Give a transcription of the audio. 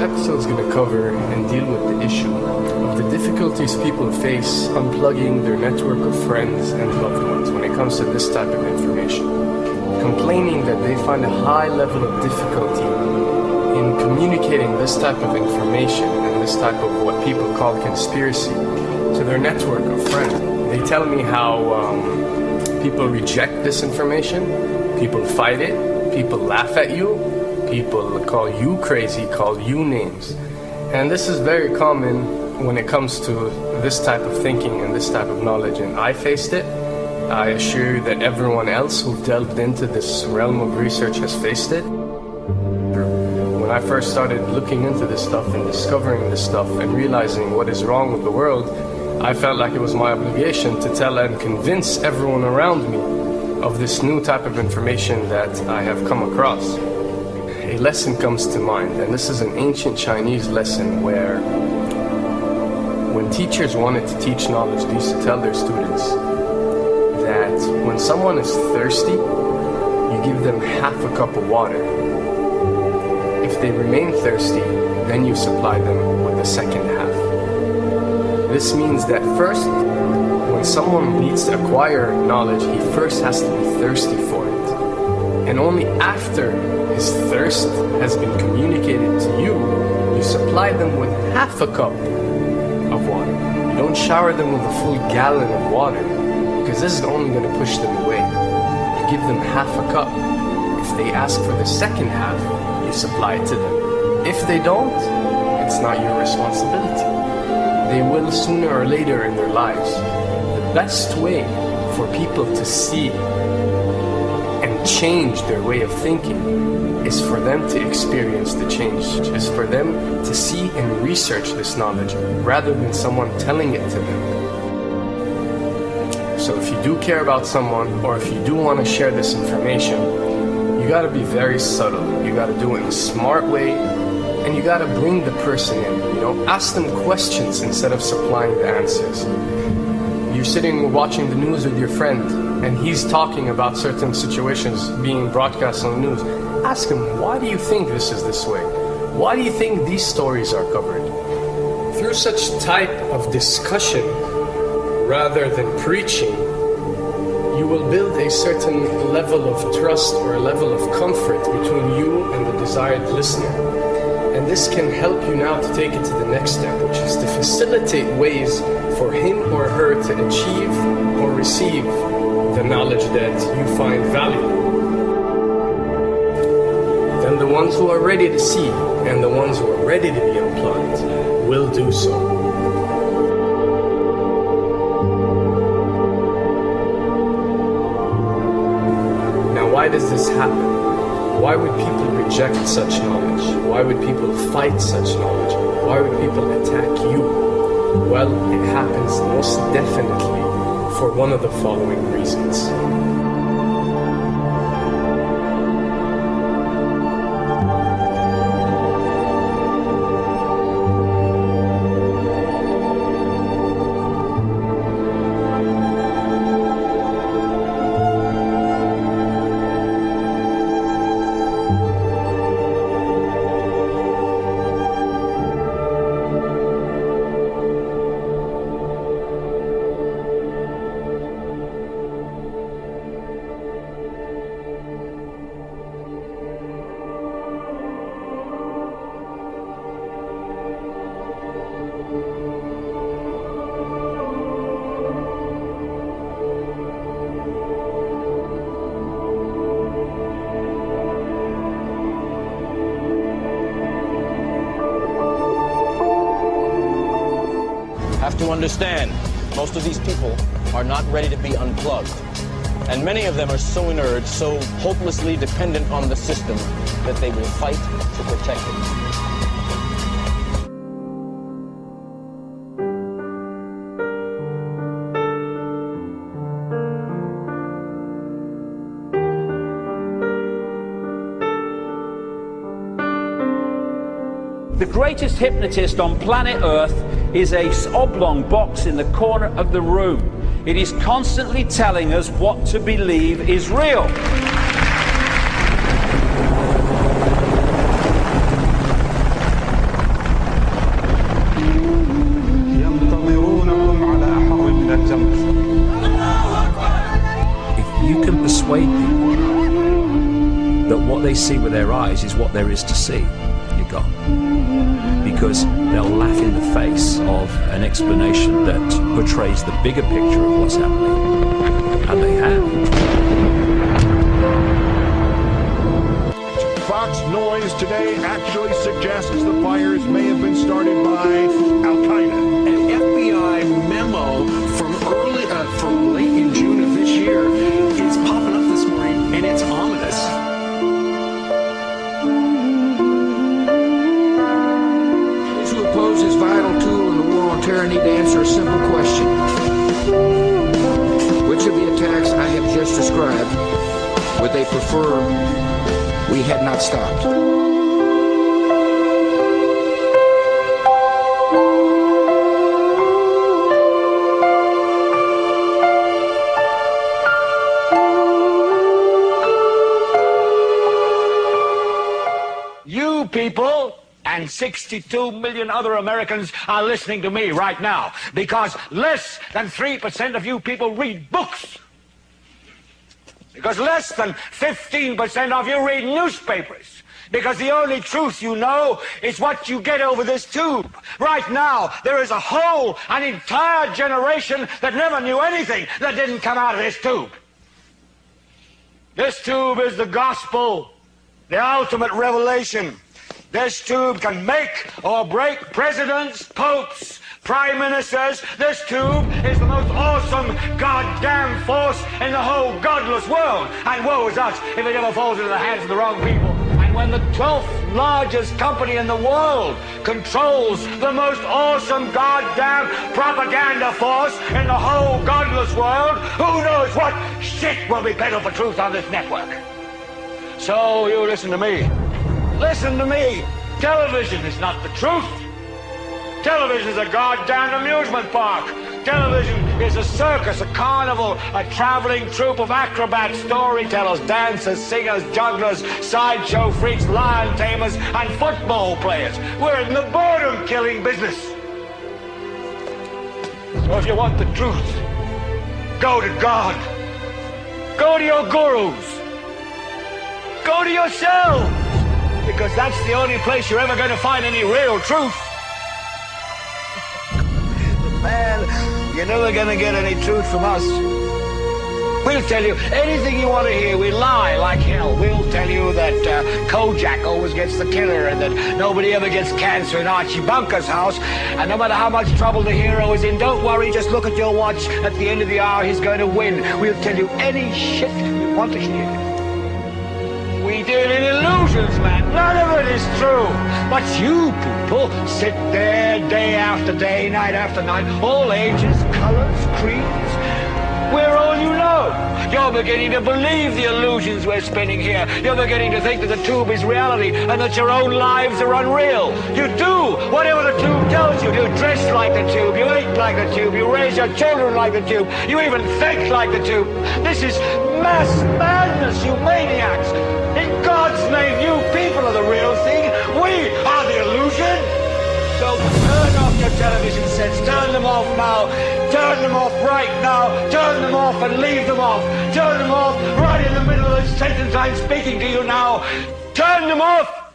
episode is going to cover and deal with the issue of the difficulties people face unplugging their network of friends and loved ones when it comes to this type of information. Complaining that they find a high level of difficulty in communicating this type of information and this type of what people call conspiracy to their network of friends. They tell me how people reject this information, people fight it, people laugh at you, people call you crazy, call you names. And this is very common when it comes to this type of thinking and this type of knowledge, and I faced it. I assure you that everyone else who delved into this realm of research has faced it. When I first started looking into this stuff and discovering this stuff and realizing what is wrong with the world, I felt like it was my obligation to tell and convince everyone around me of this new type of information that I have come across. A lesson comes to mind, and this is an ancient Chinese lesson where when teachers wanted to teach knowledge, they used to tell their students that when someone is thirsty, you give them half a cup of water. If they remain thirsty, then you supply them with the second half. This means that first, when someone needs to acquire knowledge, he first has to be thirsty for it. And only after his thirst has been communicated to you, you supply them with half a cup of water. You don't shower them with a full gallon of water, because this is only going to push them away. You give them half a cup. If they ask for the second half, you supply it to them. If they don't, it's not your responsibility. They will sooner or later in their lives. The best way for people to see and change their way of thinking is for them to experience the change, is for them to see and research this knowledge rather than someone telling it to them. So if you do care about someone, or if you do want to share this information, you got to be very subtle. You got to do it in a smart way, and you got to bring the person in. Ask them questions instead of supplying the answers. You're sitting watching the news with your friend, and he's talking about certain situations being broadcast on the news. Ask him, why do you think this is this way? Why do you think these stories are covered? Through such type of discussion, rather than preaching, you will build a certain level of trust or a level of comfort between you and the desired listener. And this can help you now to take it to the next step, which is to facilitate ways for him or her to achieve or receive the knowledge that you find valuable. Then the ones who are ready to see and the ones who are ready to be unplugged will do so. Why does this happen? Why would people reject such knowledge? Why would people fight such knowledge? Why would people attack you? Well, it happens most definitely for one of the following reasons. Have to understand, most of these people are not ready to be unplugged. And many of them are so inert, so hopelessly dependent on the system, that they will fight to protect it. The greatest hypnotist on planet Earth is an oblong box in the corner of the room. It is constantly telling us what to believe is real. that what they see with their eyes is what there is to see, you're gone. Because they'll laugh in the face of an explanation that portrays the bigger picture of what's happening. And they have. Fox Noise today actually suggests the fires may have been started by Al-Qaeda. An FBI memo from late in June of this year is popping up this morning, and it's ominous. Those who oppose this vital tool in the war on terror need to answer a simple question. Which of the attacks I have just described would they prefer we had not stopped? You people and 62 million other Americans are listening to me right now because less than 3% of you people read books. Because less than 15% of you read newspapers. Because the only truth you know is what you get over this tube. Right now, there is an entire generation that never knew anything that didn't come out of this tube. This tube is the gospel, the ultimate revelation. This tube can make or break presidents, popes, prime ministers. This tube is the most awesome goddamn force in the whole godless world. And woe is us if it ever falls into the hands of the wrong people. And when the 12th largest company in the world controls the most awesome goddamn propaganda force in the whole godless world, who knows what shit will be peddled for truth on this network. So you listen to me. Listen to me. Television is not the truth. Television is a goddamn amusement park. Television is a circus, a carnival, a traveling troupe of acrobats, storytellers, dancers, singers, jugglers, sideshow freaks, lion tamers, and football players. We're in the boredom-killing business. So if you want the truth, go to God. Go to your gurus. Go to yourselves. Because that's the only place you're ever going to find any real truth. Man, you're never going to get any truth from us. We'll tell you anything you want to hear. We lie like hell. We'll tell you that Kojak always gets the killer and that nobody ever gets cancer in Archie Bunker's house. And no matter how much trouble the hero is in, don't worry, just look at your watch. At the end of the hour, he's going to win. We'll tell you any shit you want to hear. We deal in illusions, man. None of it is true. But you people sit there day after day, night after night, all ages, colors, creeds. We're all you know. You're beginning to believe the illusions we're spinning here. You're beginning to think that the tube is reality and that your own lives are unreal. You do whatever the tube tells you. You dress like the tube. You eat like the tube. You raise your children like the tube. You even think like the tube. This is mass madness, you maniacs. In God's name, you people are the real thing. We are the illusion. So turn off your television sets. Turn them off now. Turn them off right now. Turn them off and leave them off. Turn them off right in the middle of the sentence I'm speaking to you now. Turn them off.